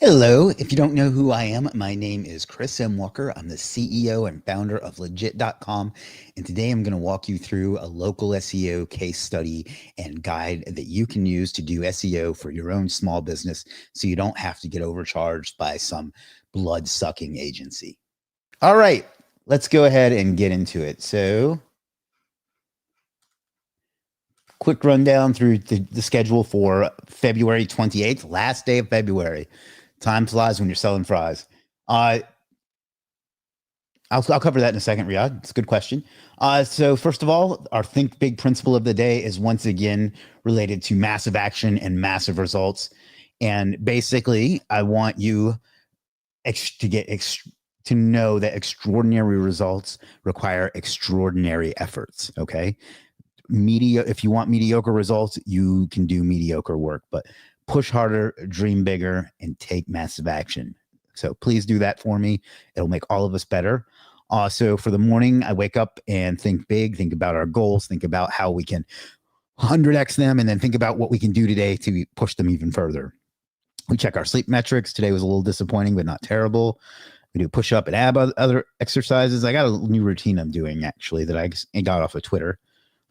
Hello. If you don't know who I am, my name is Chris M. Walker. I'm the CEO and founder of legit.com. And today I'm going to walk you through a local SEO case study and guide that you can use to do SEO for your own small business so you don't have to get overcharged by some blood sucking agency. All right, let's go ahead and get into it. So, quick rundown through the schedule for February 28th, last day of February. Time flies when you're selling fries. I'll cover that in a second, Riyadh. It's a good question. So first of all, our think big principle of the day is once again related to massive action and massive results. And basically, I want you to know that extraordinary results require extraordinary efforts. Okay, if you want mediocre results, you can do mediocre work, but push harder, dream bigger, and take massive action. So please do that for me. It'll make all of us better. So for the morning, I wake up and think big, think about our goals, think about how we can 100x them, and then think about what we can do today to push them even further. We check our sleep metrics. Today was a little disappointing, but not terrible. We do push up and ab other exercises. I got a new routine I'm doing actually that I got off of Twitter.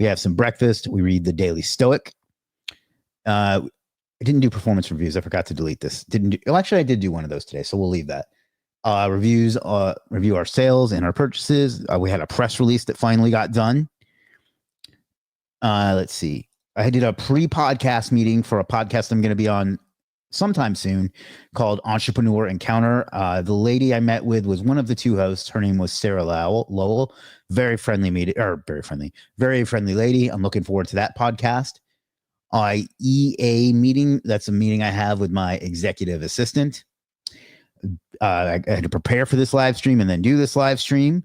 We have some breakfast. We read the Daily Stoic. I didn't do performance reviews. I forgot to delete this. Actually, I did do one of those today, so we'll leave that. Review our sales and our purchases. We had a press release that finally got done. Let's see. I did a pre-podcast meeting for a podcast I'm going to be on sometime soon called Entrepreneur Encounter. The lady I met with was one of the two hosts. Her name was Sarah Lowell. Very friendly lady. I'm looking forward to that podcast. EA meeting. That's a meeting I have with my executive assistant. I had to prepare for this live stream and then do this live stream.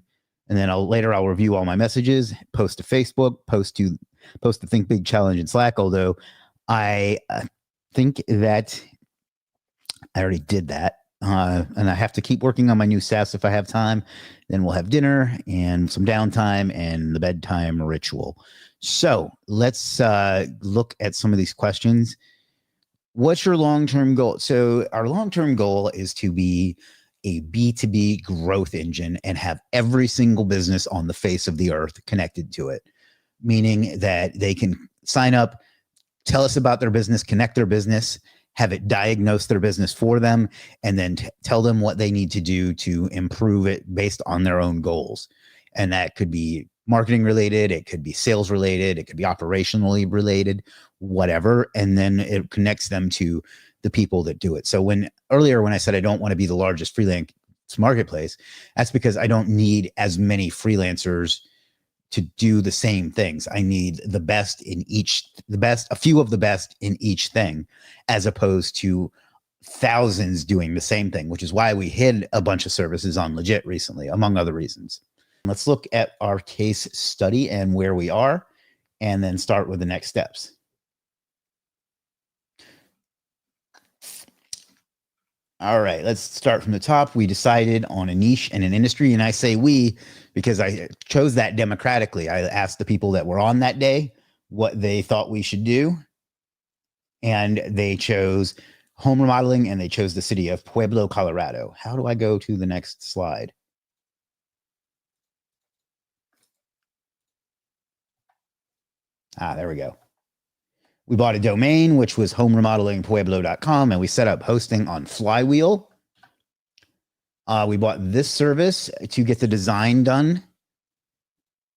And then I'll review all my messages, post to Facebook, post the Think Big Challenge in Slack. Although I think that I already did that. And I have to keep working on my new SaaS if I have time. Then we'll have dinner and some downtime and the bedtime ritual. So let's look at some of these questions. What's your long-term goal? So our long-term goal is to be a B2B growth engine and have every single business on the face of the earth connected to it, meaning that they can sign up, tell us about their business, connect their business, have it diagnose their business for them, and then tell them what they need to do to improve it based on their own goals. And that could be marketing related, it could be sales related, it could be operationally related, whatever. And then it connects them to the people that do it. So earlier when I said I don't want to be the largest freelance marketplace, that's because I don't need as many freelancers to do the same things. I need a few of the best in each thing, as opposed to thousands doing the same thing, which is why we hid a bunch of services on Legit recently, among other reasons. Let's look at our case study and where we are, and then start with the next steps. All right, let's start from the top. We decided on a niche and an industry, and I say we because I chose that democratically. I asked the people that were on that day what they thought we should do, and they chose home remodeling, and they chose the city of Pueblo, Colorado. How do I go to the next slide? There we go. We bought a domain, which was homeremodelingpueblo.com, and we set up hosting on Flywheel. We bought this service to get the design done.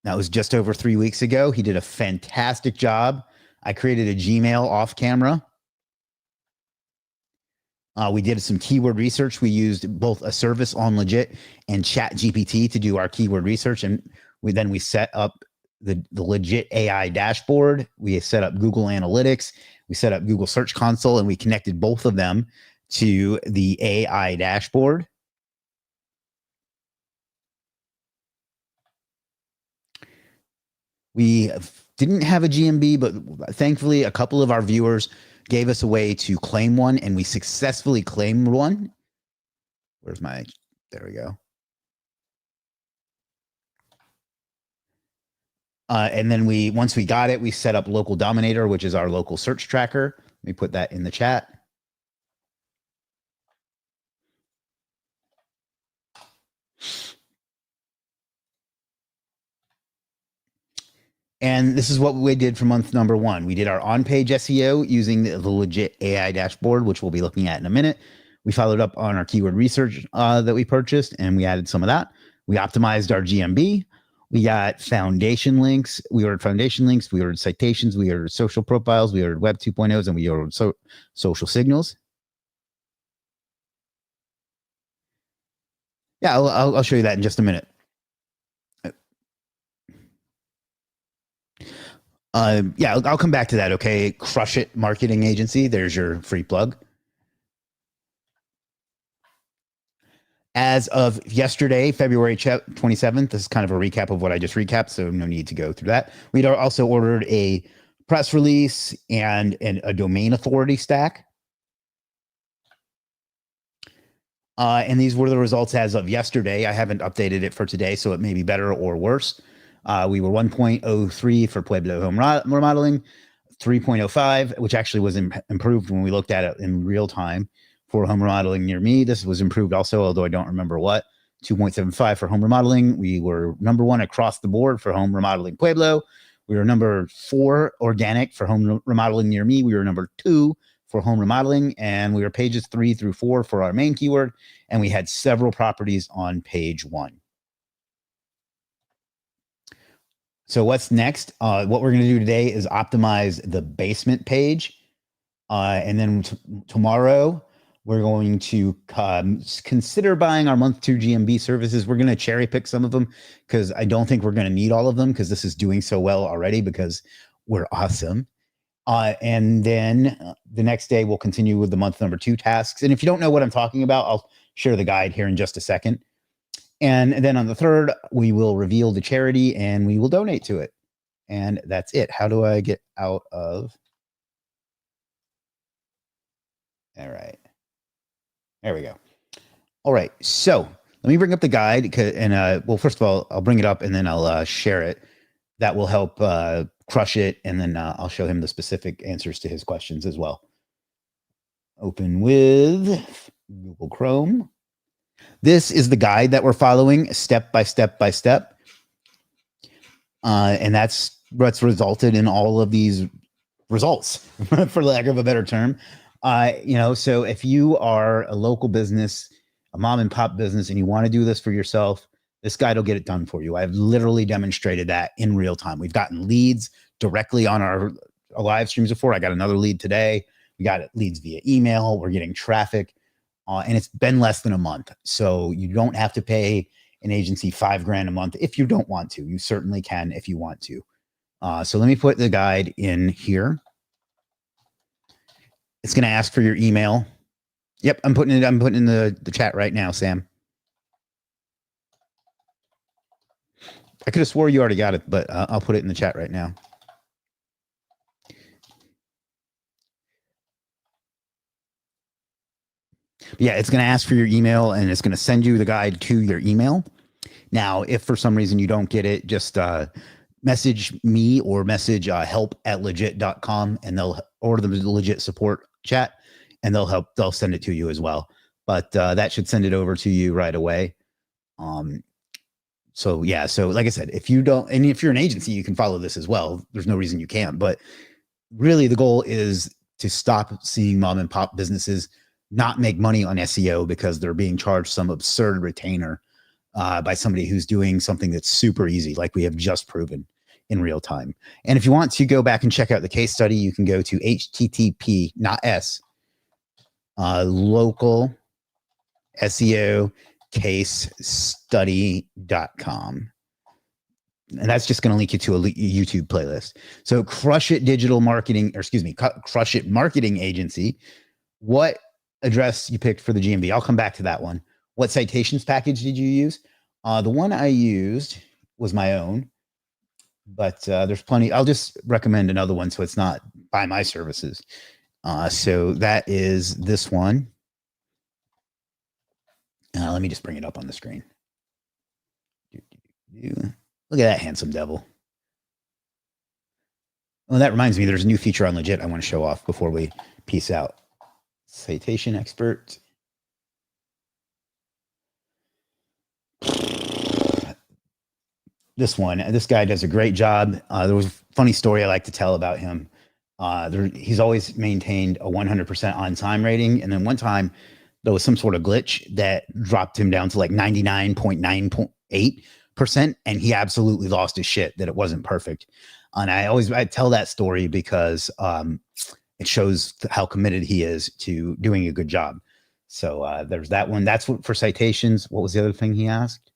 That was just over 3 weeks ago. He did a fantastic job. I created a Gmail off camera. We did some keyword research. We used both a service on Legit and ChatGPT to do our keyword research, and we set up the Legit AI dashboard. We set up Google Analytics. We set up Google Search Console, and we connected both of them to the AI dashboard. We didn't have a GMB, but thankfully a couple of our viewers gave us a way to claim one, and we successfully claimed one. There we go. And then once we got it, we set up Local Dominator, which is our local search tracker. Let me put that in the chat. And this is what we did for month number 1. We did our on-page SEO using the legit AI dashboard, which we'll be looking at in a minute. We followed up on our keyword research that we purchased, and we added some of that. We optimized our GMB. We got foundation links. We ordered foundation links. We ordered citations. We ordered social profiles. We ordered Web 2.0s, and we ordered social signals. Yeah, I'll show you that in just a minute. Yeah, I'll come back to that. Okay, Crush It Marketing Agency. There's your free plug. As of yesterday, February 27th, this is kind of a recap of what I just recapped, so no need to go through that. We'd also ordered a press release and a domain authority stack. And these were the results as of yesterday. I haven't updated it for today, so it may be better or worse. We were 1.03 for Pueblo home remodeling, 3.05, which actually was improved when we looked at it in real time for home remodeling near me. This was improved also, although I don't remember what. 2.75 for home remodeling. We were number 1 across the board for home remodeling Pueblo. We were number 4 organic for home remodeling near me. We were number 2 for home remodeling, and we were pages 3 through 4 for our main keyword, and we had several properties on page 1. So what's next? What we're going to do today is optimize the basement page. And then tomorrow, we're going to consider buying our month 2 GMB services. We're going to cherry pick some of them because I don't think we're going to need all of them because this is doing so well already because we're awesome. And then the next day, we'll continue with the month number 2 tasks. And if you don't know what I'm talking about, I'll share the guide here in just a second. And then on the 3rd, we will reveal the charity and we will donate to it. And that's it. How do I get out of? All right. There we go. All right. So let me bring up the guide. And well, first of all, I'll bring it up and then I'll share it. That will help crush it. And then I'll show him the specific answers to his questions as well. Open with Google Chrome. This is the guide that we're following step by step by step. And that's what's resulted in all of these results, for lack of a better term. So if you are a local business, a mom and pop business, and you want to do this for yourself, this guide will get it done for you. I've literally demonstrated that in real time. We've gotten leads directly on our live streams before. I got another lead today. We got leads via email. We're getting traffic. And it's been less than a month. So you don't have to pay an agency $5,000 a month if you don't want to. You certainly can if you want to. So let me put the guide in here. It's going to ask for your email. Yep, I'm putting in the chat right now, Sam. I could have swore you already got it, but I'll put it in the chat right now. Yeah, it's going to ask for your email and it's going to send you the guide to your email. Now, if for some reason you don't get it, just message me or message help@legit.com and they'll order the legit support chat and they'll send it to you as well. But that should send it over to you right away. So yeah, so like I said, if you're an agency, you can follow this as well. There's no reason you can't, but really the goal is to stop seeing mom and pop businesses not make money on SEO because they're being charged some absurd retainer by somebody who's doing something that's super easy, like we have just proven in real time. And if you want to go back and check out the case study, you can go to http, not S, local SEO case study.com. And that's just going to link you to a YouTube playlist. So Crush It Crush It Marketing Agency. What address you picked for the GMV? I'll come back to that one. What citations package did you use? The one I used was my own, but there's plenty. I'll just recommend another one so it's not by my services. So that is this one. Let me just bring it up on the screen. Look at that handsome devil. Well, that reminds me, there's a new feature on Legit I want to show off before we peace out. Citation expert. this one. This guy does a great job. There was a funny story I like to tell about him. He's always maintained a 100% on time rating. And then one time there was some sort of glitch that dropped him down to like 99.98%. And he absolutely lost his shit that it wasn't perfect. And I tell that story because it shows how committed he is to doing a good job. So there's that one. That's what for citations. What was the other thing he asked?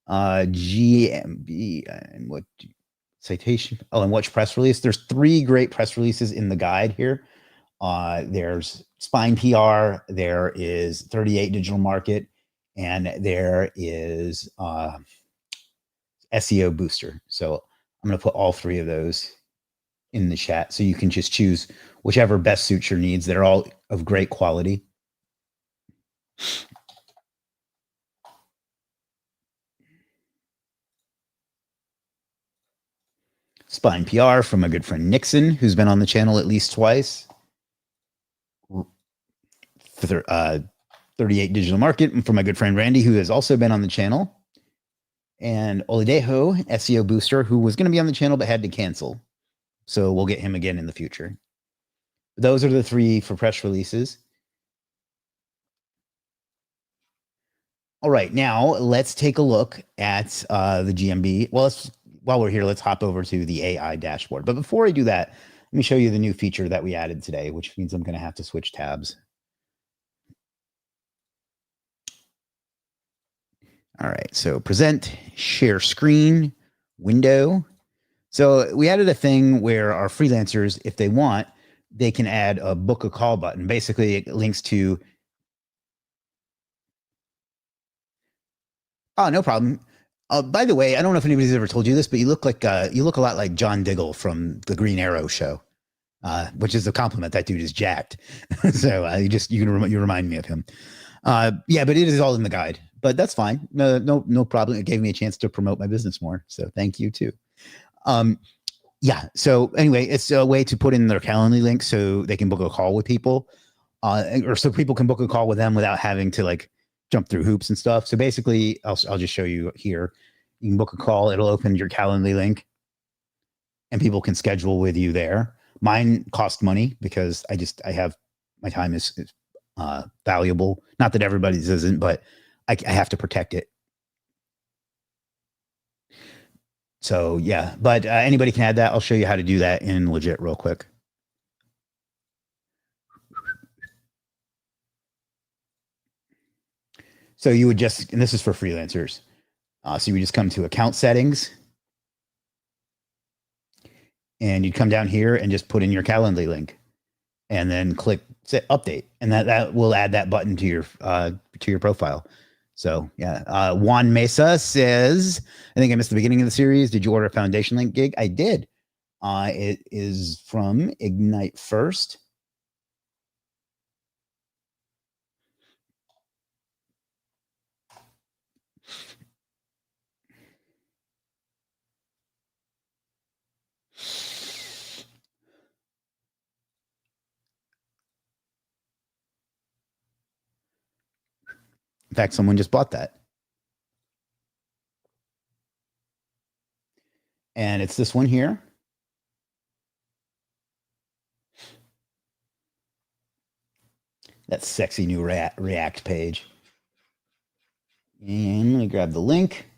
GMB and what citation? Oh, and which press release? There's 3 great press releases in the guide here. There's Spine PR, there is 38 Digital Market, and there is SEO Booster. So I'm going to put all 3 of those in the chat so you can just choose whichever best suits your needs. They're all of great quality. Spine PR from my good friend Nixon, who's been on the channel at least twice. 38 Digital Market from my good friend Randy, who has also been on the channel. And Olidejo, SEO Booster, who was going to be on the channel but had to cancel. So we'll get him again in the future. Those are the 3 for press releases. All right, now let's take a look at the GMB. Well, while we're here, let's hop over to the AI dashboard. But before I do that, let me show you the new feature that we added today, which means I'm going to have to switch tabs. All right, so present, share screen, window. So we added a thing where our freelancers, if they want, they can add a book a call button. Basically, it links to. Oh, no problem. By the way, I don't know if anybody's ever told you this, but you look a lot like John Diggle from the Green Arrow show, which is a compliment. That dude is jacked. So you remind me of him. Yeah, but it is all in the guide. But that's fine. No problem. It gave me a chance to promote my business more. So thank you too. Yeah. So anyway, it's a way to put in their Calendly link so they can book a call with people, or so people can book a call with them without having to like jump through hoops and stuff. So basically, I'll just show you here. You can book a call. It'll open your Calendly link, and people can schedule with you there. Mine cost money because I have my time is valuable. Not that everybody's isn't, but I have to protect it. So yeah, but anybody can add that. I'll show you how to do that in Legit real quick. So you would just, and this is for freelancers. So you would just come to account settings, and you'd come down here and just put in your Calendly link, and then click set update, and that will add that button to your profile. So yeah, Juan Mesa says, I think I missed the beginning of the series. Did you order a foundation link gig? I did. It is from Ignite First. In fact, someone just bought that. And it's this one here. That sexy new React page. And let me grab the link.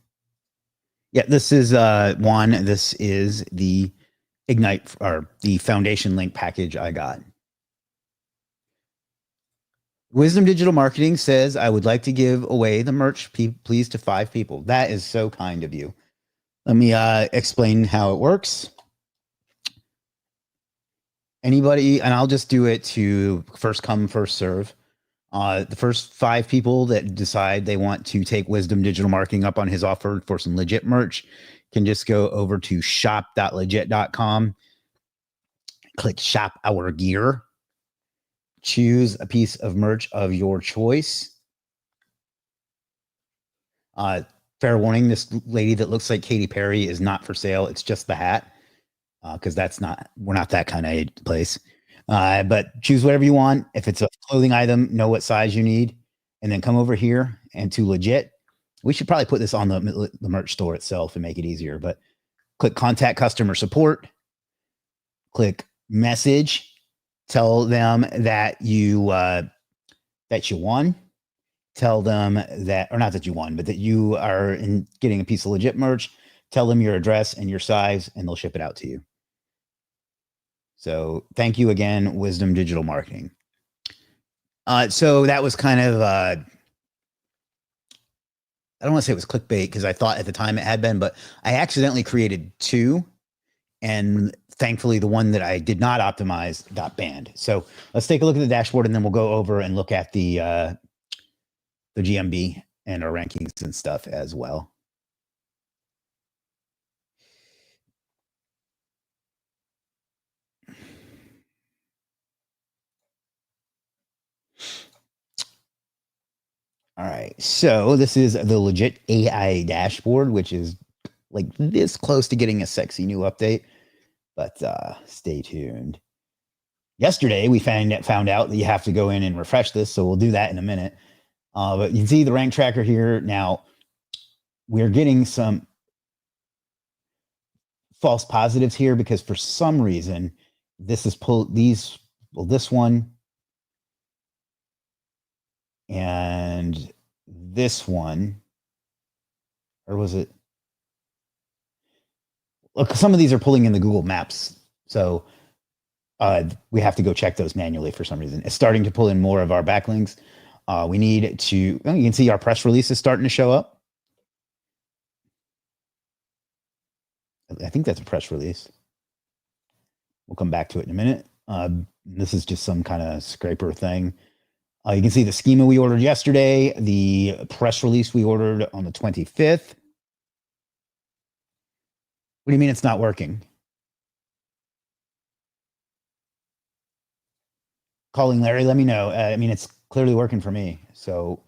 Yeah, this is Juan. This is the Ignite or the foundation link package I got. Wisdom Digital Marketing says, I would like to give away the merch, please, to 5 people. That is so kind of you. Let me explain how it works. Anybody, and I'll just do it to first come, first serve. The first 5 people that decide they want to take Wisdom Digital Marketing up on his offer for some legit merch can just go over to shop.legit.com, click shop our gear, choose a piece of merch of your choice. Fair warning, this lady that looks like Katy Perry is not for sale. It's just the hat, because we're not that kind of place. But choose whatever you want. If it's a clothing item, know what size you need, and then come over here and to Legit We should probably put this on the merch store itself and make it easier, but click contact customer support, click message, tell them that you won, tell them that, or not that you won, but that you are getting a piece of legit merch, tell them your address and your size, and they'll ship it out to you. So thank you again, Wisdom Digital Marketing. So that was kind of, I don't want to say it was clickbait because I thought at the time it had been, but I accidentally created two, and thankfully the one that I did not optimize got banned. So let's take a look at the dashboard, and then we'll go over and look at the GMB and our rankings and stuff as well. All right, so this is the legit AI dashboard, which is like this close to getting a sexy new update, but stay tuned. Yesterday, we found out that you have to go in and refresh this, so we'll do that in a minute. But you can see the rank tracker here. Now, we're getting some false positives here because for some reason, this is this one and this one, or was it? Look, some of these are pulling in the Google Maps. So we have to go check those manually for some reason. It's starting to pull in more of our backlinks. We need to, you can see our press release is starting to show up. I think that's a press release. We'll come back to it in a minute. This is just some kind of scraper thing. You can see the schema we ordered yesterday, the press release we ordered on the 25th. What do you mean it's not working? Calling Larry, let me know. I mean, it's clearly working for me. So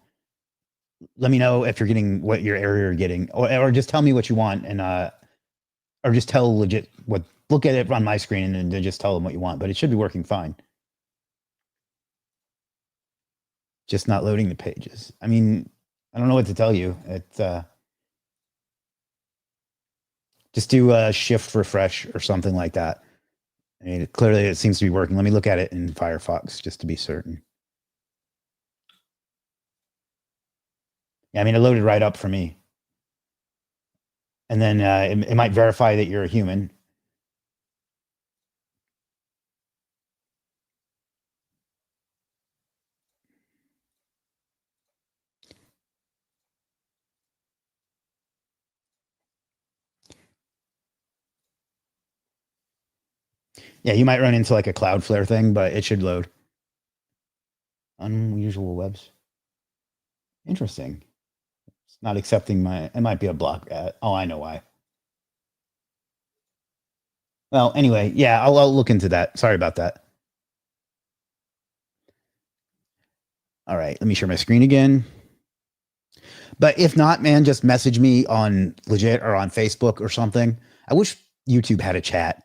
let me know if you're getting what your area you're getting, or just tell me what you want, and or just tell legit what. Look at it on my screen and just tell them what you want. But it should be working fine. Just not loading the pages. I mean, I don't know what to tell you. It's just do a shift refresh or something like that. I mean, clearly it seems to be working. Let me look at it in Firefox just to be certain. Yeah, I mean, it loaded right up for me. And then it might verify that you're a human. Yeah, you might run into like a Cloudflare thing, but it should load. Unusual webs. Interesting. It's not accepting it might be a block. Oh, I know why. Well, anyway, yeah, I'll look into that. Sorry about that. All right, let me share my screen again. But if not, man, just message me on legit or on Facebook or something. I wish YouTube had a chat.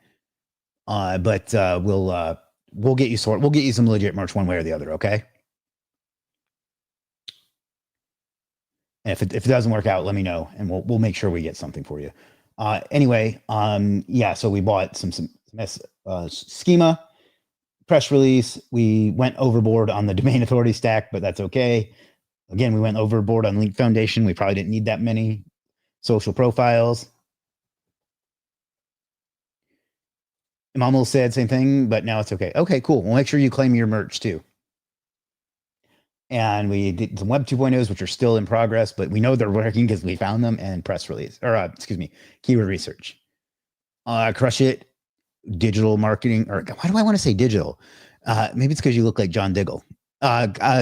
But we'll get you We'll get you some legit merch one way or the other. Okay. And if it doesn't work out, let me know, and we'll make sure we get something for you. Anyway, yeah. So we bought some schema, press release. We went overboard on the domain authority stack, but that's okay. Again, we went overboard on Link Foundation. We probably didn't need that many social profiles. Mom will say the same thing, but now it's okay. Okay, cool. We'll make sure you claim your merch too. And we did some Web 2.0s, which are still in progress, but we know they're working because we found them, and press release, or excuse me, keyword research. Crush it, digital marketing, or why do I want to say digital? Maybe it's because you look like John Diggle.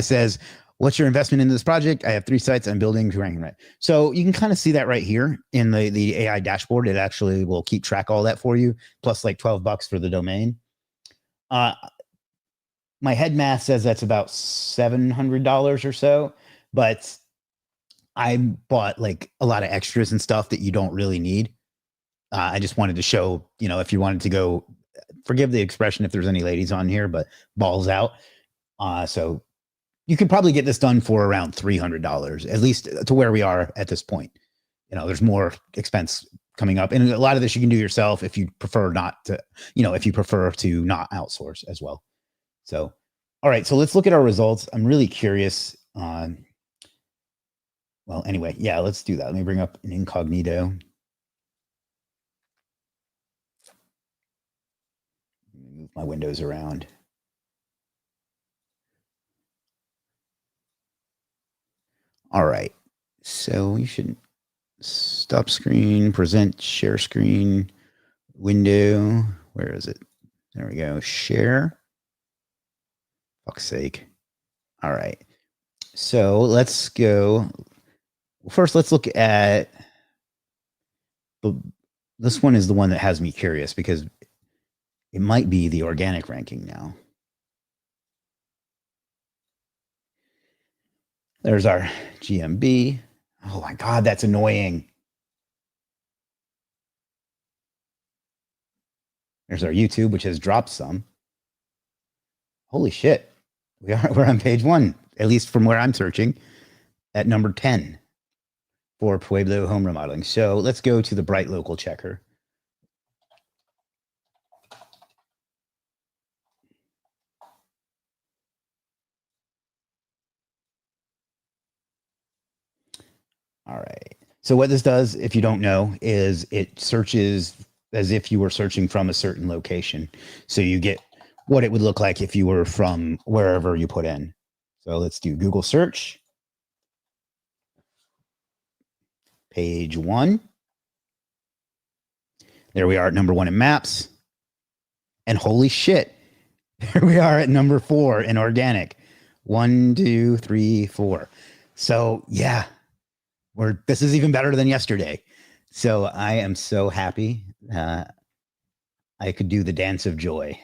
Says, what's your investment in this project? I have 3 sites I'm building to ranking right. So you can kind of see that right here in the AI dashboard. It actually will keep track all that for you, plus like $12 for the domain. My head math says that's about $700 or so, but I bought like a lot of extras and stuff that you don't really need. I just wanted to show, if you wanted to go, forgive the expression if there's any ladies on here, but balls out. So You could probably get this done for around $300, at least to where we are at this point. There's more expense coming up, and a lot of this you can do yourself if you prefer not to, if you prefer to not outsource as well. So, all right, so let's look at our results. I'm really curious on, well, anyway, yeah, let's do that. Let me bring up an incognito. Move my windows around. All right, so we should stop screen, present, share screen, window. Where is it? There we go. Share. Fuck's sake. All right. So let's go. First, let's look at this one is the one that has me curious because it might be the organic ranking now. There's our GMB. Oh my God, that's annoying. There's our YouTube, which has dropped some. Holy shit. We're on page 1, at least from where I'm searching, at number 10 for Pueblo home remodeling. So let's go to the Bright Local Checker. All right. So what this does, if you don't know, is it searches as if you were searching from a certain location. So you get what it would look like if you were from wherever you put in. So let's do Google search. Page 1. There we are at number 1 in maps. And holy shit, there we are at number 4 in organic. 1, 2, 3, 4. So yeah, this is even better than yesterday. So I am so happy. I could do the dance of joy.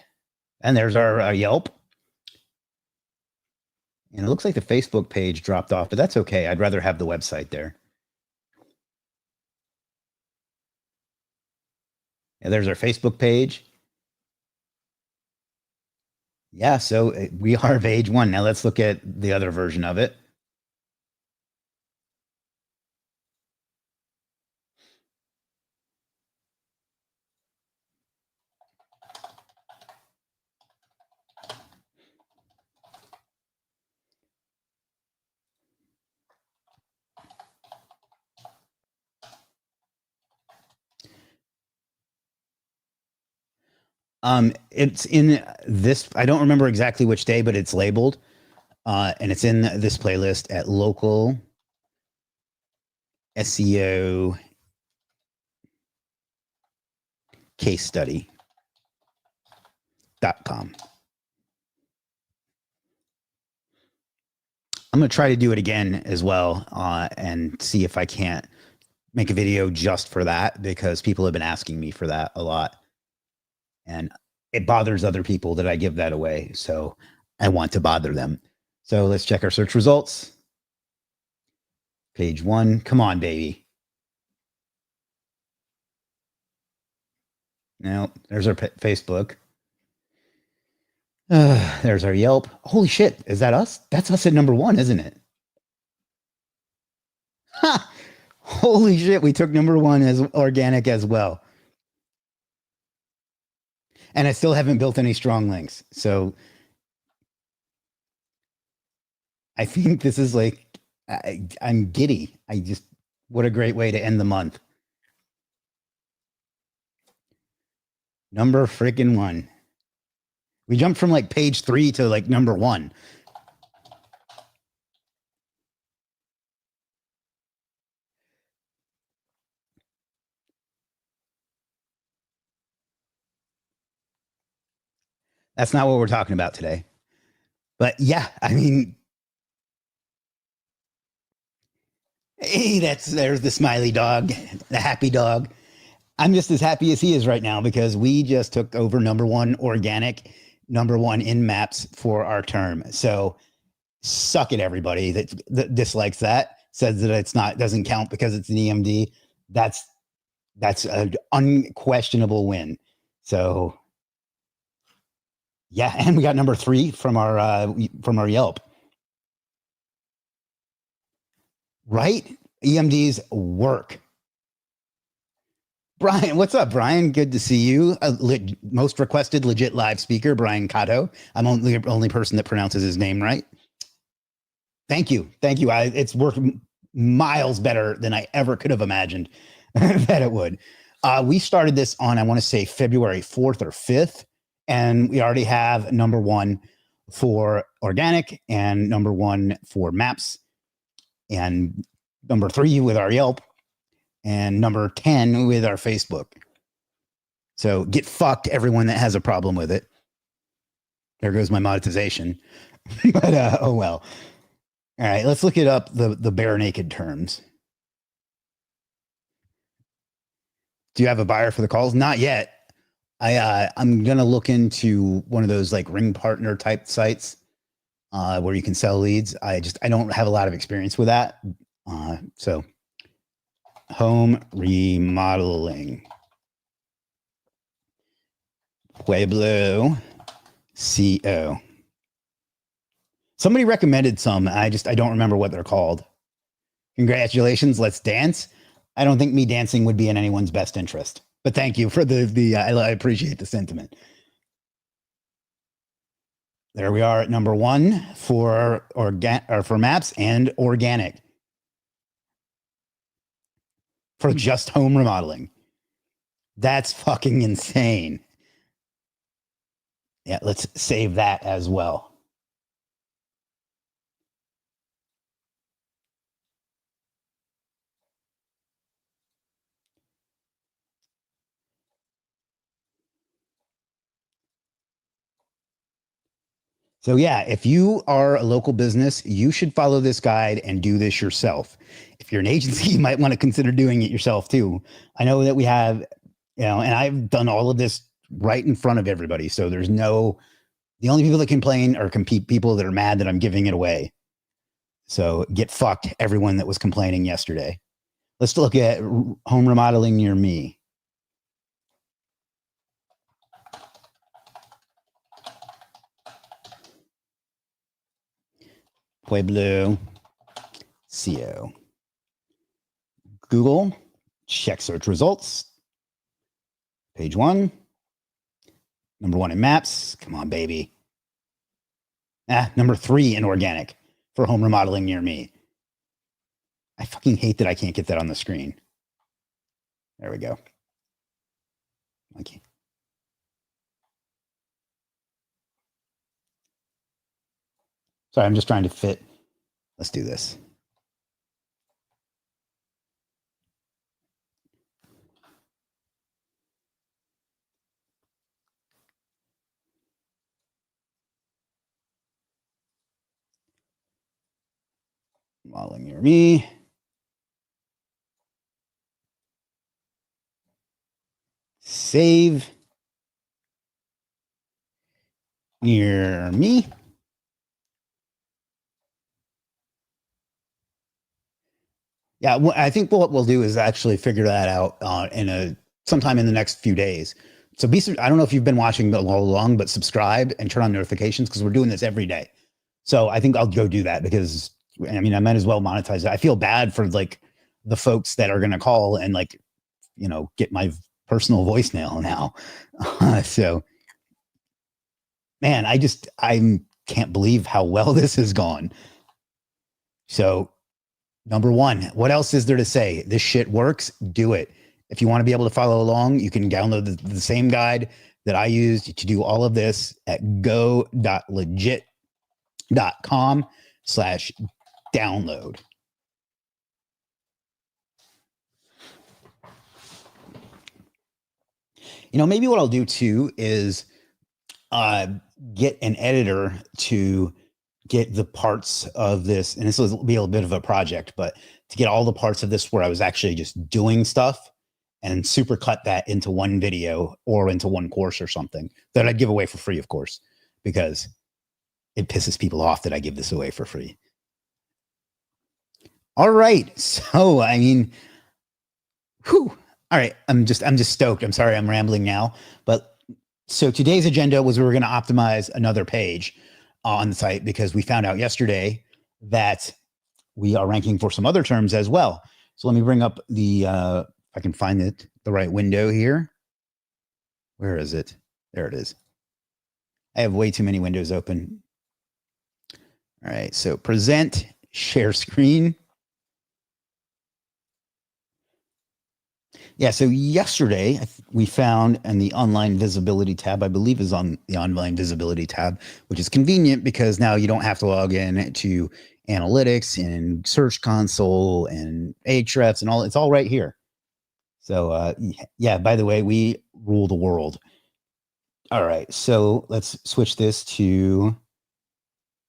And there's our Yelp. And it looks like the Facebook page dropped off, but that's okay. I'd rather have the website there. And there's our Facebook page. Yeah, so we are page 1. Now let's look at the other version of it. It's in this, I don't remember exactly which day, but it's labeled. And it's in this playlist at local SEO case study.com. I'm going to try to do it again as well and see if I can't make a video just for that, because people have been asking me for that a lot. And it bothers other people that I give that away. So I want to bother them. So let's check our search results. Page 1. Come on, baby. Now, there's our Facebook. There's our Yelp. Holy shit. Is that us? That's us at number 1, isn't it? Ha! Holy shit. We took number 1 as organic as well. And I still haven't built any strong links. So I think this is like, I'm giddy. What a great way to end the month. Number freaking 1. We jumped from like page 3 to like number 1. That's not what we're talking about today. But yeah, I mean, hey, there's the smiley dog, the happy dog. I'm just as happy as he is right now because we just took over number 1 organic, number 1 in maps for our term. So suck it, everybody that dislikes that, says that doesn't count because it's an EMD. That's an unquestionable win. So yeah, and we got number 3 from our Yelp. right? EMDs work. Brian, what's up, Brian? Good to see you. Most requested legit live speaker, Brian Cotto. I'm the only person that pronounces his name right. Thank you. Thank you. It's worked miles better than I ever could have imagined that it would. We started this on, I want to say, February 4th or 5th, and we already have #1 for organic and #1 for maps and #3 with our Yelp and #10 with our Facebook. So get fucked, everyone that has a problem with it. There goes my monetization. But oh well. All right, let's look it up, the bare naked terms. Do you have a buyer for the calls? Not yet. I'm gonna look into one of those like ring partner type sites where you can sell leads. I don't have a lot of experience with that. So home remodeling. Pueblo CO. Somebody recommended some. I don't remember what they're called. Congratulations. Let's dance. I don't think me dancing would be in anyone's best interest, but thank you for I appreciate the sentiment. There we are at #1 for for maps and organic for just home remodeling. That's fucking insane. Yeah, let's save that as well. So yeah, if you are a local business, you should follow this guide and do this yourself. If you're an agency, you might want to consider doing it yourself too. I know that we have, and I've done all of this right in front of everybody. So the only people that complain are people that are mad that I'm giving it away. So get fucked, everyone that was complaining yesterday. Let's look at home remodeling near me. Pueblo CO. Google, check search results. Page 1. #1 in maps. Come on, baby. #3 in organic for home remodeling near me. I fucking hate that I can't get that on the screen. There we go. Okay. Sorry, I'm just trying to fit. Let's do this. Modeling near me. Save near me. Yeah, I think what we'll do is actually figure that out sometime in the next few days. So I don't know if you've been watching all along, but subscribe and turn on notifications because we're doing this every day. So I think I'll go do that because I might as well monetize it. I feel bad for like the folks that are going to call and like, get my personal voicemail now. So, man, I can't believe how well this has gone. So #1, what else is there to say? This shit works. Do it. If you want to be able to follow along, you can download the same guide that I used to do all of this at go.legit.com/download. Maybe what I'll do too is get an editor to get the parts of this, and this will be a bit of a project, but to get all the parts of this where I was actually just doing stuff and super cut that into one video or into one course or something that I'd give away for free, of course, because it pisses people off that I give this away for free. All right. So, whew. All right. I'm just stoked. I'm sorry I'm rambling now, but so today's agenda was we were going to optimize another page on the site because we found out yesterday that we are ranking for some other terms as well. So let me bring up the, if I can find it, the right window here. Where is it? There it is. I have way too many windows open. All right. So present, share screen. Yeah. So yesterday we found in the online visibility tab, I believe is on the online visibility tab, which is convenient because now you don't have to log in to analytics and search console and Ahrefs and all. It's all right here. So yeah, by the way, we rule the world. All right. So let's switch this to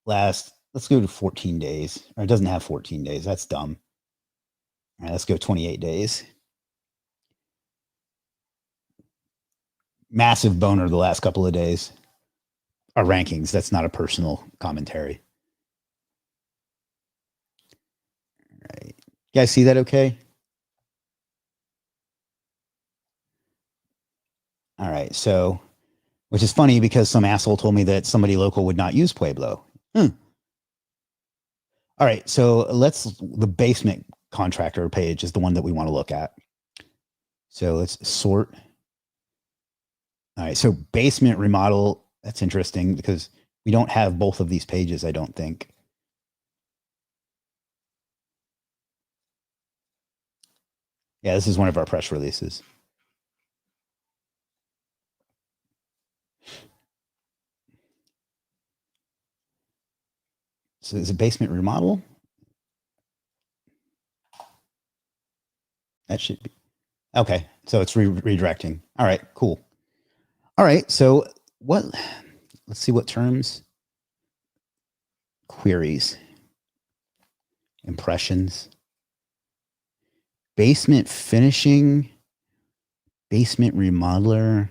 let's go to 14 days. Or it doesn't have 14 days. That's dumb. All right, let's go 28 days. Massive boner the last couple of days. Our rankings. That's not a personal commentary. All right. You guys see that okay? All right. So, which is funny because some asshole told me that somebody local would not use Pueblo. All right. So the basement contractor page is the one that we want to look at. So let's sort. All right. So basement remodel. That's interesting because we don't have both of these pages, I don't think. Yeah, this is one of our press releases. So is it basement remodel? That should be. Okay. So it's redirecting. All right, cool. All right. So let's see what terms. Queries. Impressions. Basement finishing. Basement remodeler.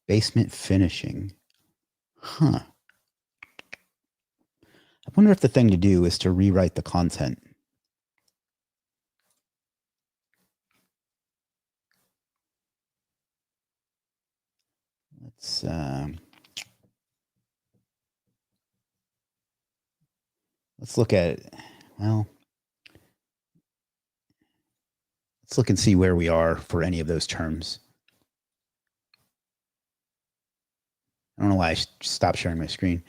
Basement finishing. Huh. I wonder if the thing to do is to rewrite the content. Let's look at it. Well, let's look and see where we are for any of those terms. I don't know why I stopped sharing my screen.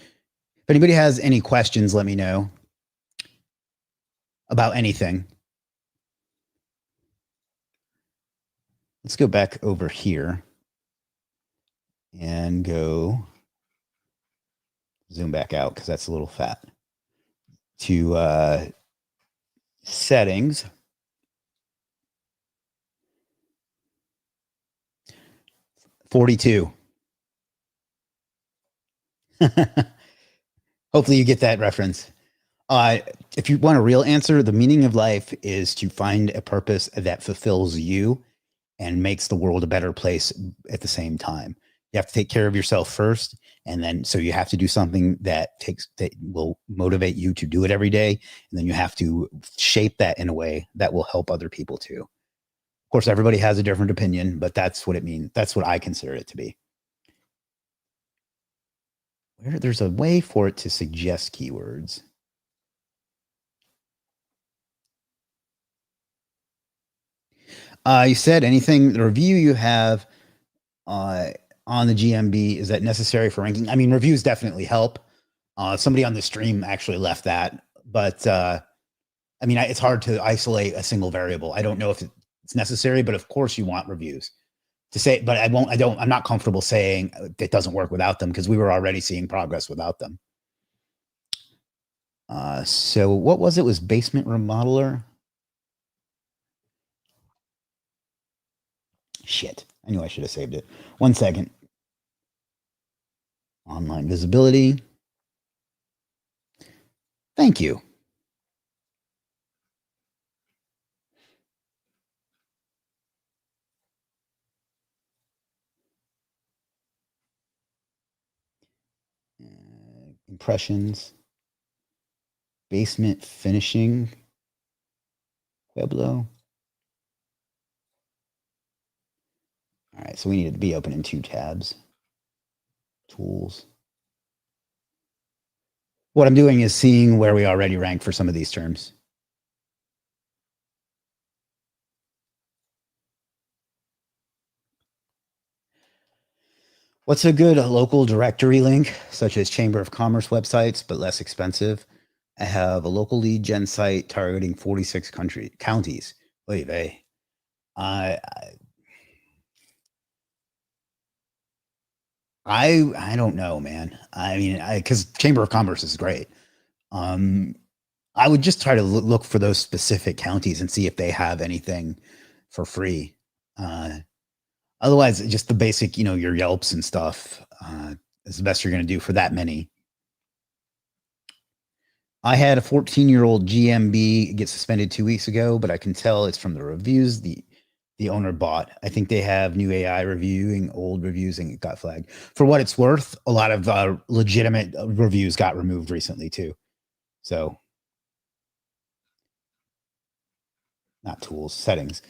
If anybody has any questions, let me know about anything. Let's go back over here and go zoom back out because that's a little fat. To settings. $42. Hopefully you get that reference. If you want a real answer, the meaning of life is to find a purpose that fulfills you and makes the world a better place at the same time. You have to take care of yourself first. And then, so you have to do something that will motivate you to do it every day. And then you have to shape that in a way that will help other people too. Of course, everybody has a different opinion, but that's what it means. That's what I consider it to be. Where there's a way for it to suggest keywords. You said anything, the review you have on the GMB, is that necessary for ranking? I mean, reviews definitely help. Somebody on the stream actually left that, but I mean, it's hard to isolate a single variable. I don't know if it's necessary, but of course you want reviews to say, but I'm not comfortable saying it doesn't work without them because we were already seeing progress without them. So what was it? Was basement remodeler? Shit. I knew I should have saved it. 1 second. Online visibility. Thank you. Impressions. Basement finishing. Pueblo. All right, so we need to be open in 2 tabs. Tools. What I'm doing is seeing where we already rank for some of these terms. What's a good local directory link, such as Chamber of Commerce websites, but less expensive? I have a local lead gen site targeting 46 counties. Wait, hey, I, I don't know, man. I mean, because Chamber of Commerce is great. Um, I would just try to look for those specific counties and see if they have anything for free. Uh, Otherwise, just the basic, your Yelps and stuff is the best you're going to do for that many. I had a 14-year-old GMB get suspended 2 weeks ago, but I can tell it's from the reviews the owner bought. I think they have new AI reviewing old reviews and it got flagged. For what it's worth, a lot of legitimate reviews got removed recently too. So, not tools, settings.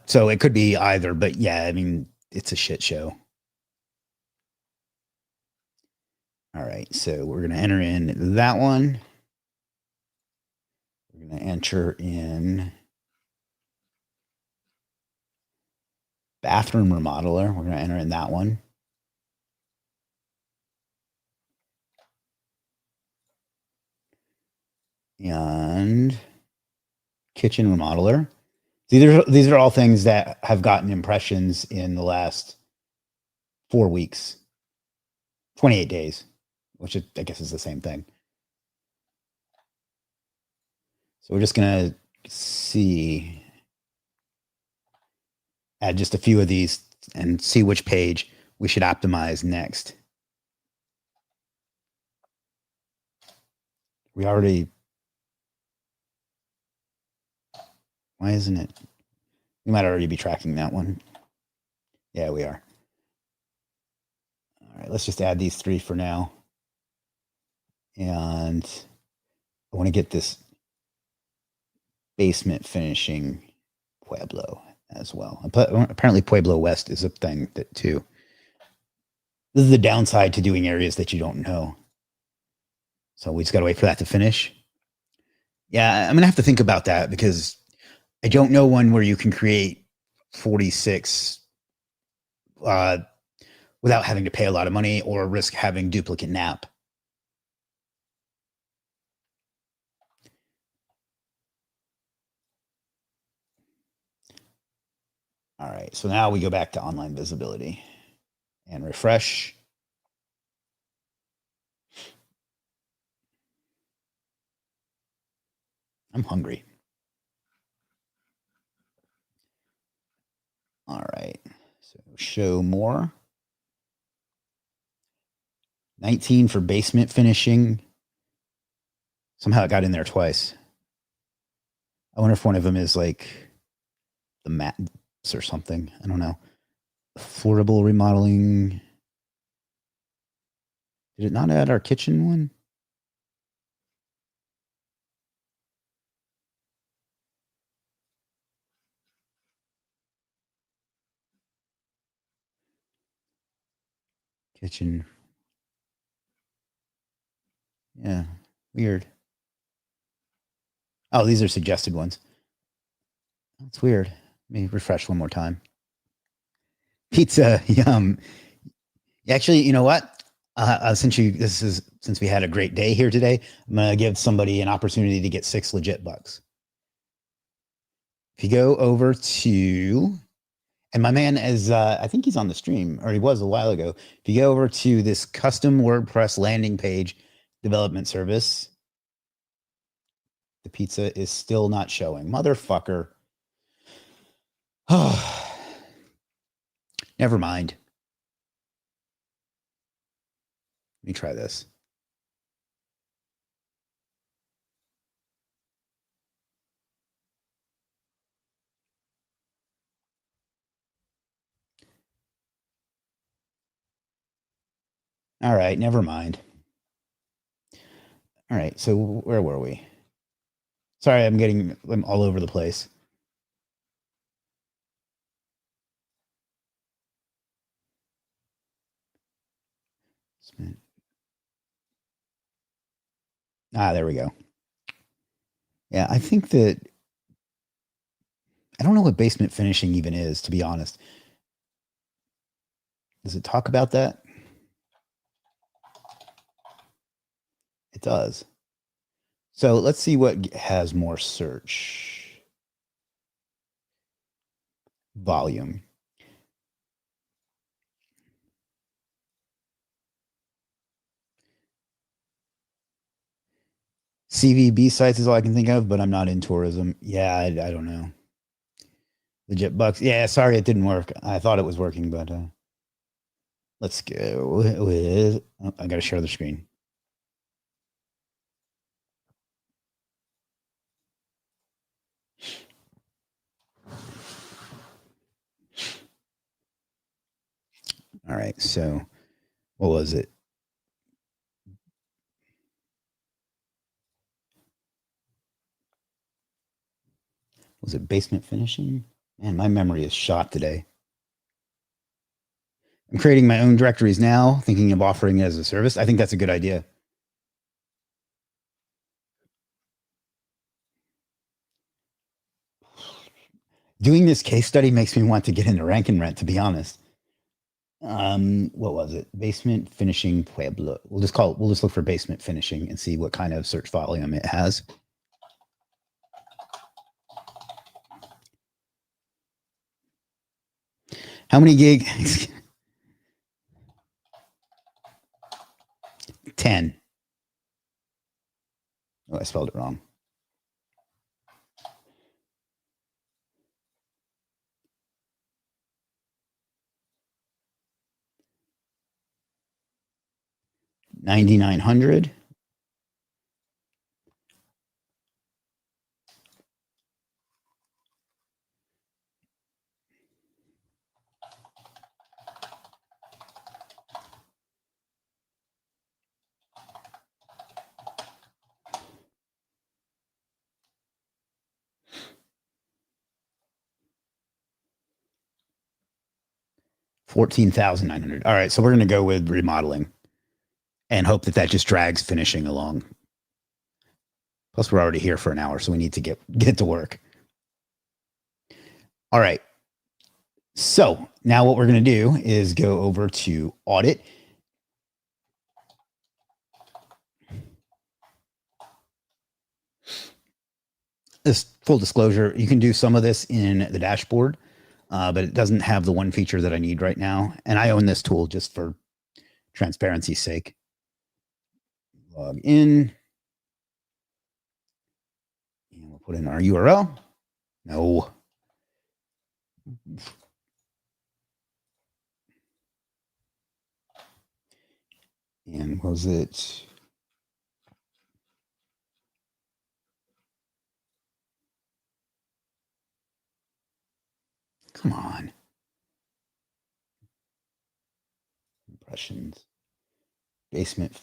So it could be either, but yeah, I mean, it's a shit show. All right, so we're going to enter in that one. We're going to enter in bathroom remodeler. We're going to enter in that one. And kitchen remodeler. These are all things that have gotten impressions in the last 4 weeks, 28 days, which I guess is the same thing. So we're just going to add just a few of these and see which page we should optimize next. Why isn't it? We might already be tracking that one. Yeah, we are. All right, let's just add these 3 for now. And I want to get this basement finishing Pueblo as well. Apparently Pueblo West is a thing that too. This is the downside to doing areas that you don't know. So we just got to wait for that to finish. Yeah, I'm going to have to think about that because I don't know one where you can create 46 without having to pay a lot of money or risk having duplicate NAP. All right, so now we go back to online visibility and refresh. I'm hungry. All right, so show more. 19 for basement finishing. Somehow it got in there twice. I wonder if one of them is like the mats or something. I don't know. Affordable remodeling. Did it not add our kitchen one? Kitchen. Yeah, weird. Oh, these are suggested ones. That's weird. Let me refresh one more time. Pizza, yum. Actually, you know what? Since we had a great day here today, I'm gonna give somebody an opportunity to get 6 legit bucks. If you go over to, and my man is, I think he's on the stream, or he was a while ago. If you go over to this custom WordPress landing page development service, the pizza is still not showing. Motherfucker. Oh, never mind. Let me try this. All right, never mind. All right, so where were we? Sorry, I'm all over the place. There we go. Yeah, I think that I don't know what basement finishing even is, to be honest. Does it talk about that? It does. So let's see what has more search volume. CVB sites is all I can think of, but I'm not in tourism. Yeah, I don't know. Legit bucks. Yeah, sorry it didn't work. I thought it was working, but let's go with. Oh, I got to share the screen. All right. So what was it? Was it basement finishing? Man, my memory is shot today. I'm creating my own directories now, thinking of offering it as a service. I think that's a good idea. Doing this case study makes me want to get into rank and rent, to be honest. What was it? Basement finishing Pueblo. We'll just look for basement finishing and see what kind of search volume it has. How many gig? 10. Oh, I spelled it wrong. $9,900. $14,900. All right, so we're going to go with remodeling and hope that just drags finishing along. Plus, we're already here for an hour, so we need to get to work. All right. So now what we're going to do is go over to audit. This full disclosure, you can do some of this in the dashboard, but it doesn't have the one feature that I need right now. And I own this tool just for transparency's sake. Log in. And we'll put in our URL. No. And was it? Come on. Impressions. Basement.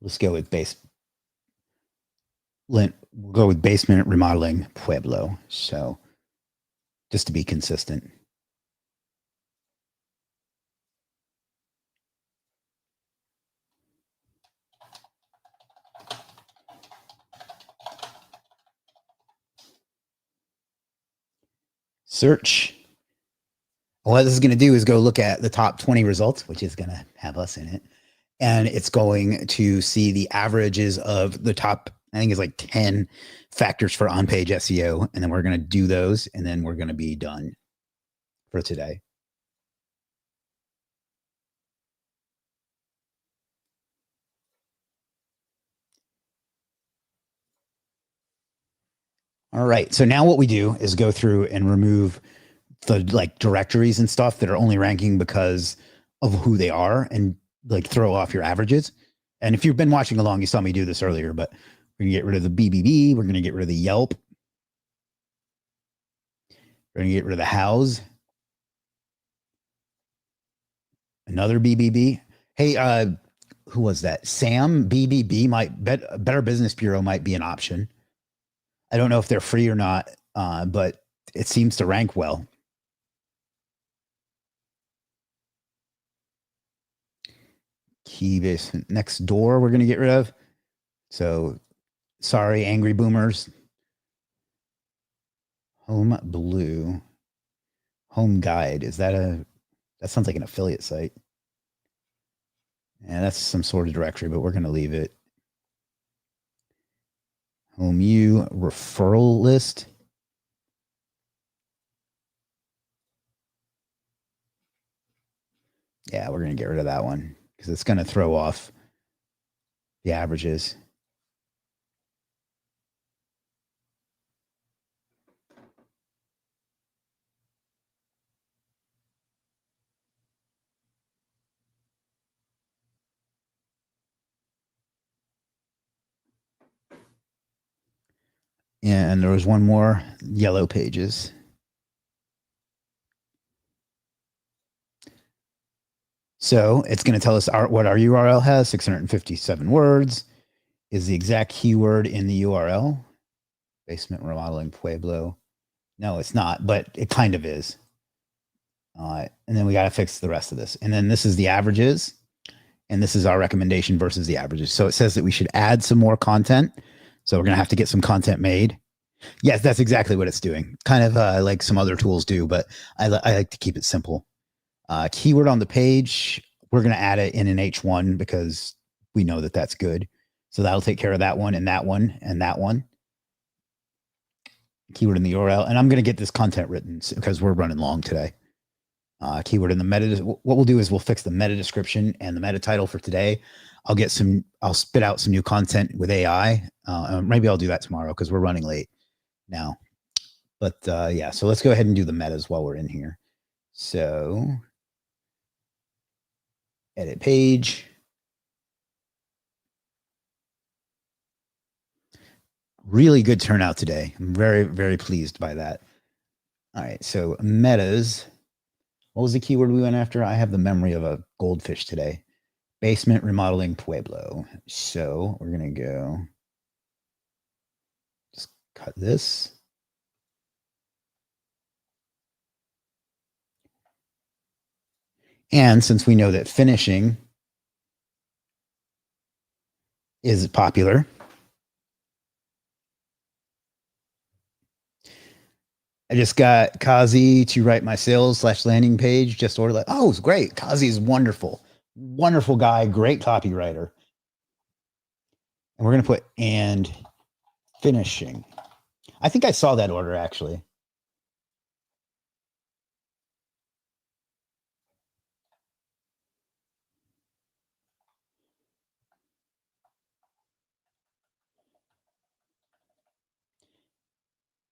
Let's go with we'll go with basement remodeling Pueblo. So just to be consistent. Search. What this is going to do is go look at the top 20 results, which is going to have us in it. And it's going to see the averages of the top, I think it's like 10 factors for on-page SEO. And then we're going to do those, and then we're going to be done for today. All right. So now what we do is go through and remove the directories and stuff that are only ranking because of who they are, and throw off your averages. And if you've been watching along, you saw me do this earlier, but we're going to get rid of the BBB. We're going to get rid of the Yelp. We're going to get rid of the House. Another BBB. Hey, who was that? Sam BBB Better Business Bureau might be an option. I don't know if they're free or not, but it seems to rank well. Key basement next door, we're going to get rid of. So sorry, angry boomers. Home blue. Home guide. That sounds like an affiliate site. Yeah, that's some sort of directory, but we're going to leave it. Home U referral list. Yeah, we're going to get rid of that one because it's going to throw off the averages. And there was one more, yellow pages. So it's going to tell us what our URL has, 657 words, is the exact keyword in the URL. Basement remodeling Pueblo. No, it's not, but it kind of is. And then we got to fix the rest of this. And then this is the averages. And this is our recommendation versus the averages. So it says that we should add some more content. So we're going to have to get some content made. Yes, that's exactly what it's doing. Kind of like some other tools do, but I like to keep it simple. Keyword on the page, we're going to add it in an H1 because we know that that's good. So that'll take care of that one and that one and that one. Keyword in the URL. And I'm going to get this content written because we're running long today. Keyword in the meta. What we'll do is we'll fix the meta description and the meta title for today. I'll spit out some new content with AI. Maybe I'll do that tomorrow because we're running late now. But yeah, so let's go ahead and do the metas while we're in here. So edit page. Really good turnout today. I'm very, very pleased by that. All right, so metas. What was the keyword we went after? I have the memory of a goldfish today. Basement remodeling Pueblo. So we're going to go just cut this. And since we know that finishing is popular, I just got Kazi to write my sales/landing page. Just ordered. Oh, it's great. Kazi is wonderful. Wonderful guy. Great copywriter. And we're going to put and finishing. I think I saw that order actually.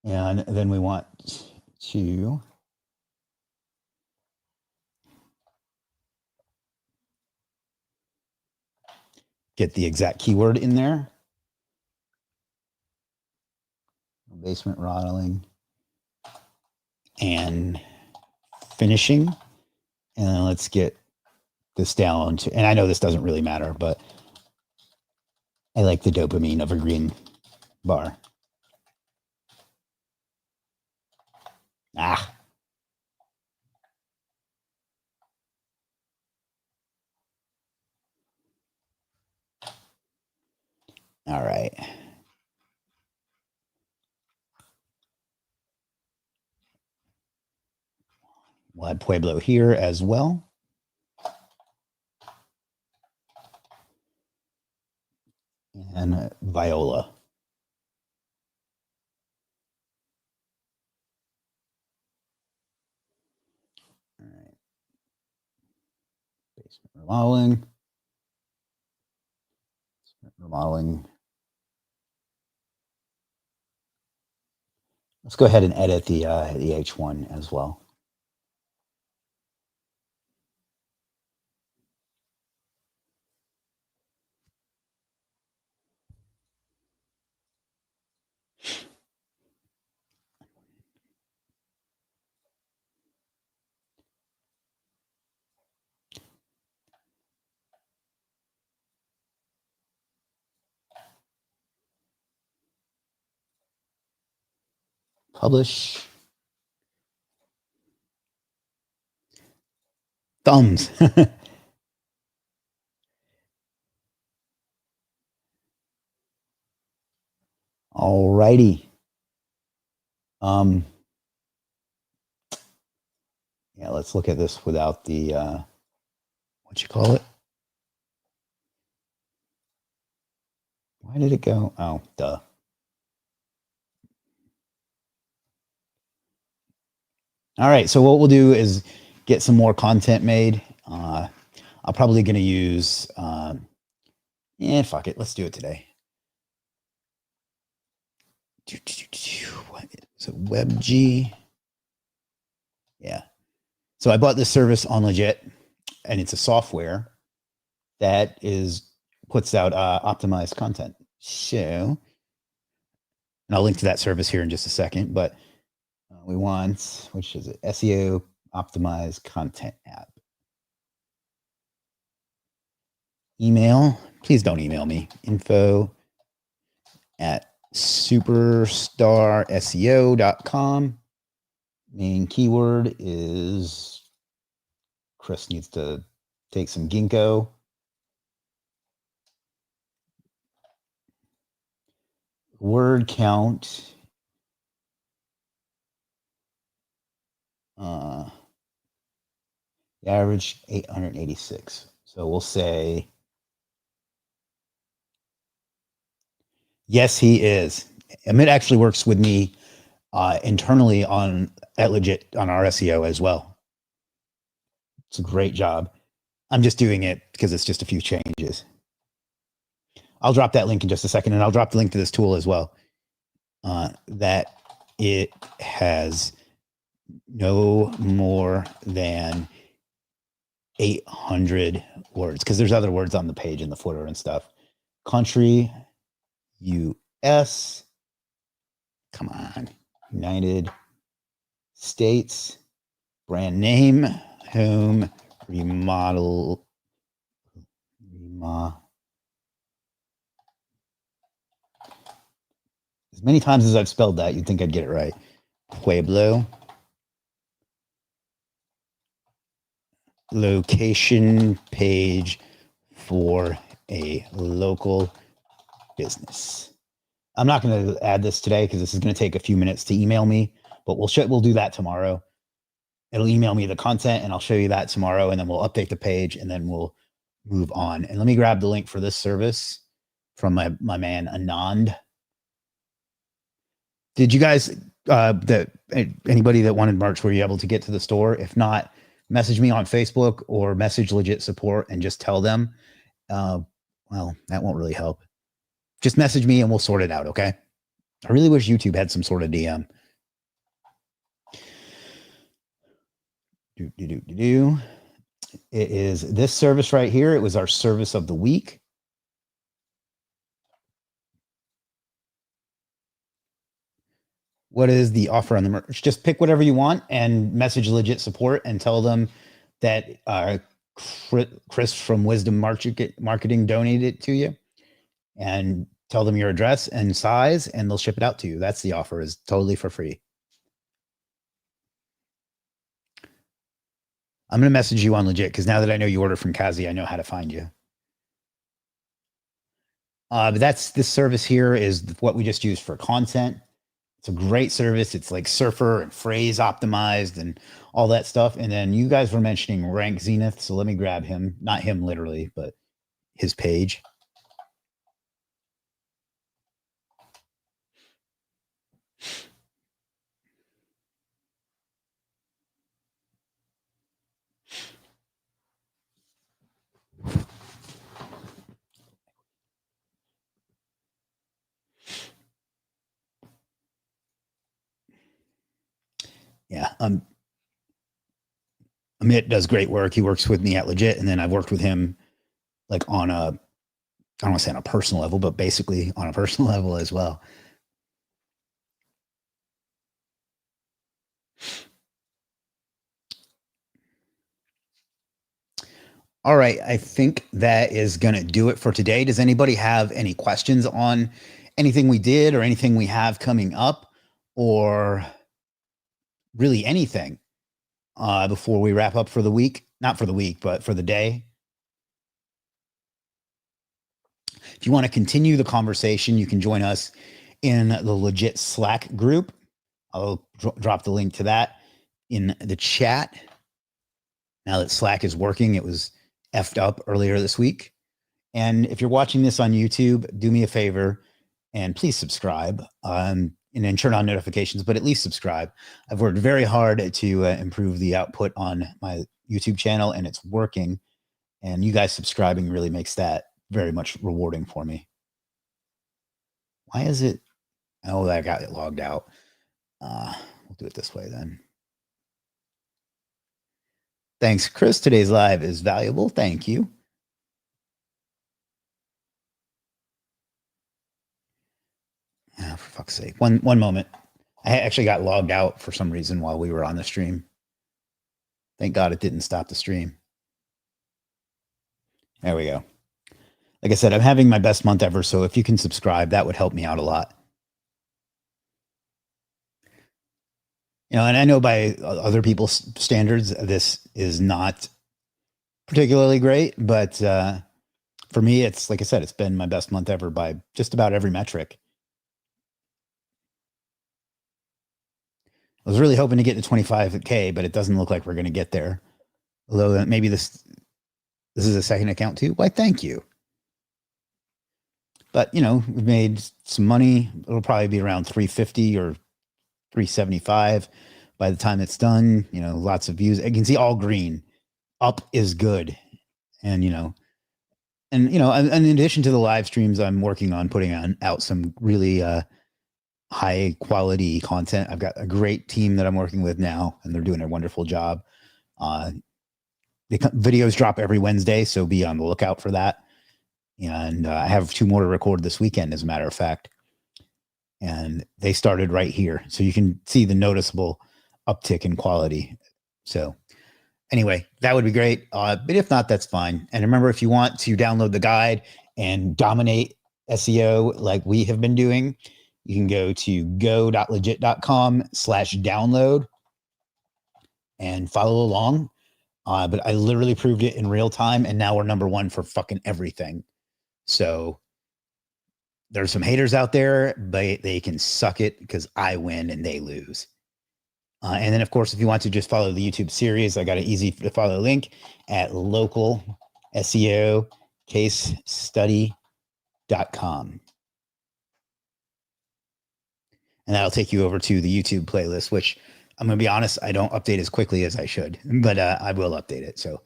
And then we want to get the exact keyword in there. Basement remodeling and finishing. And then let's get this down to, and I know this doesn't really matter, but I like the dopamine of a green bar. Ah. All right. We'll add Pueblo here as well. And Viola. All right. Basement remodeling. Basement remodeling. Let's go ahead and edit the H1 as well. Publish. Thumbs. All righty. Yeah, let's look at this without the, what you call it? Why did it go? Oh, duh. All right. So what we'll do is get some more content made. I'm probably going to use, fuck it. Let's do it today. What is it? WebG. Yeah. So I bought this service on Legit, and it's a software that puts out optimized content. So, and I'll link to that service here in just a second, but we want, which is it? SEO optimized content app. Email, please don't email me. info@superstarseo.com. Main keyword is Chris needs to take some ginkgo. Word count. The average 886. So we'll say, yes, he is. Amit actually works with me internally at Legit on our SEO as well. It's a great job. I'm just doing it because it's just a few changes. I'll drop that link in just a second, and I'll drop the link to this tool as well. That it has no more than 800 words, because there's other words on the page in the footer and stuff. Country, US, come on, United States, brand name, home, remodel, as many times as I've spelled that, you'd think I'd get it right. Pueblo. Location page for a local business. I'm not going to add this today because this is going to take a few minutes to email me, but we'll do that tomorrow. It'll email me the content, and I'll show you that tomorrow, and then we'll update the page, and then we'll move on. And let me grab the link for this service from my man Anand. Did you guys anybody that wanted merch, were you able to get to the store? If not, message me on Facebook or message Legit Support and just tell them. Well, that won't really help. Just message me and we'll sort it out, okay? I really wish YouTube had some sort of DM. It is this service right here. It was our service of the week. What is the offer on the merch? Just pick whatever you want and message Legit Support and tell them that Chris from Wisdom Marketing donated it to you, and tell them your address and size, and they'll ship it out to you. That's the offer, is totally for free. I'm going to message you on Legit because now that I know you order from Kazi, I know how to find you. But this service here is what we just used for content. It's a great service. It's like surfer and phrase optimized and all that stuff. And then you guys were mentioning Rank Zenith. So let me grab him, not him literally, but his page. Yeah. Amit does great work. He works with me at Legit. And then I've worked with him like on I don't want to say on a personal level, but basically on a personal level as well. All right. I think that is going to do it for today. Does anybody have any questions on anything we did or anything we have coming up, or really anything? before we wrap up for the week. Not for the week, but for the day. If you want to continue the conversation, you can join us in the Legit Slack group. I'll drop the link to that in the chat. Now that Slack is working, it was effed up earlier this week. And if you're watching this on YouTube, do me a favor and please subscribe and then turn on notifications, but at least subscribe. I've worked very hard to improve the output on my YouTube channel, and it's working. And you guys subscribing really makes that very much rewarding for me. Why is it? Oh, I got it logged out. We'll do it this way then. Thanks, Chris. Today's live is valuable. Thank you. Oh, for fuck's sake. One moment. I actually got logged out for some reason while we were on the stream. Thank God it didn't stop the stream. There we go. Like I said, I'm having my best month ever, so if you can subscribe, that would help me out a lot. You know, and I know by other people's standards, this is not particularly great, but for me, it's like I said, it's been my best month ever by just about every metric. I was really hoping to get to 25K, but it doesn't look like we're going to get there. Although maybe this is a second account too. Why, thank you. But, you know, we've made some money. It'll probably be around 350 or 375 by the time it's done. You know, lots of views. You can see all green. Up is good. And, you know, and in addition to the live streams, I'm working on putting out some really high quality content. I've got a great team that I'm working with now, and they're doing a wonderful job. The videos drop every Wednesday, so be on the lookout for that. And I have 2 more to record this weekend, as a matter of fact. And they started right here. So you can see the noticeable uptick in quality. So anyway, that would be great. But if not, that's fine. And remember, if you want to download the guide and dominate SEO like we have been doing, you can go to go.legit.com/download and follow along. But I literally proved it in real time, and now we're #1 for fucking everything. So there's some haters out there, but they can suck it because I win and they lose. And then, of course, if you want to just follow the YouTube series, I got an easy to follow link at local SEO case study.com. And that'll take you over to the YouTube playlist, which I'm going to be honest, I don't update as quickly as I should, but I will update it. So,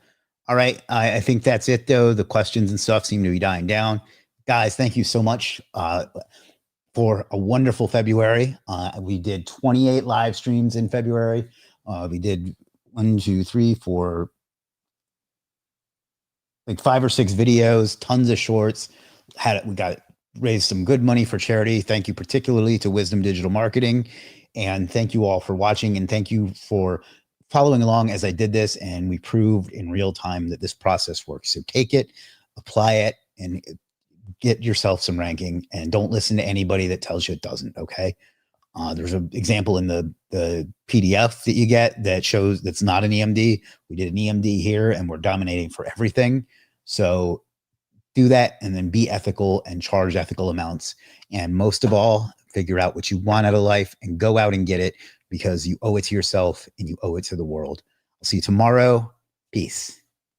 all right. I think that's it, though. The questions and stuff seem to be dying down. Guys, thank you so much for a wonderful February. We did 28 live streams in February. We did 1, 2, 3, 4, like 5 or 6 videos, tons of shorts. We got raised some good money for charity. Thank you particularly to Wisdom Digital Marketing. And thank you all for watching. And thank you for following along as I did this. And we proved in real time that this process works. So take it, apply it, and get yourself some ranking. And don't listen to anybody that tells you it doesn't. Okay. There's an example in the PDF that you get that shows that's not an EMD. We did an EMD here and we're dominating for everything. So do that and then be ethical and charge ethical amounts. And most of all, figure out what you want out of life and go out and get it because you owe it to yourself and you owe it to the world. I'll see you tomorrow. Peace.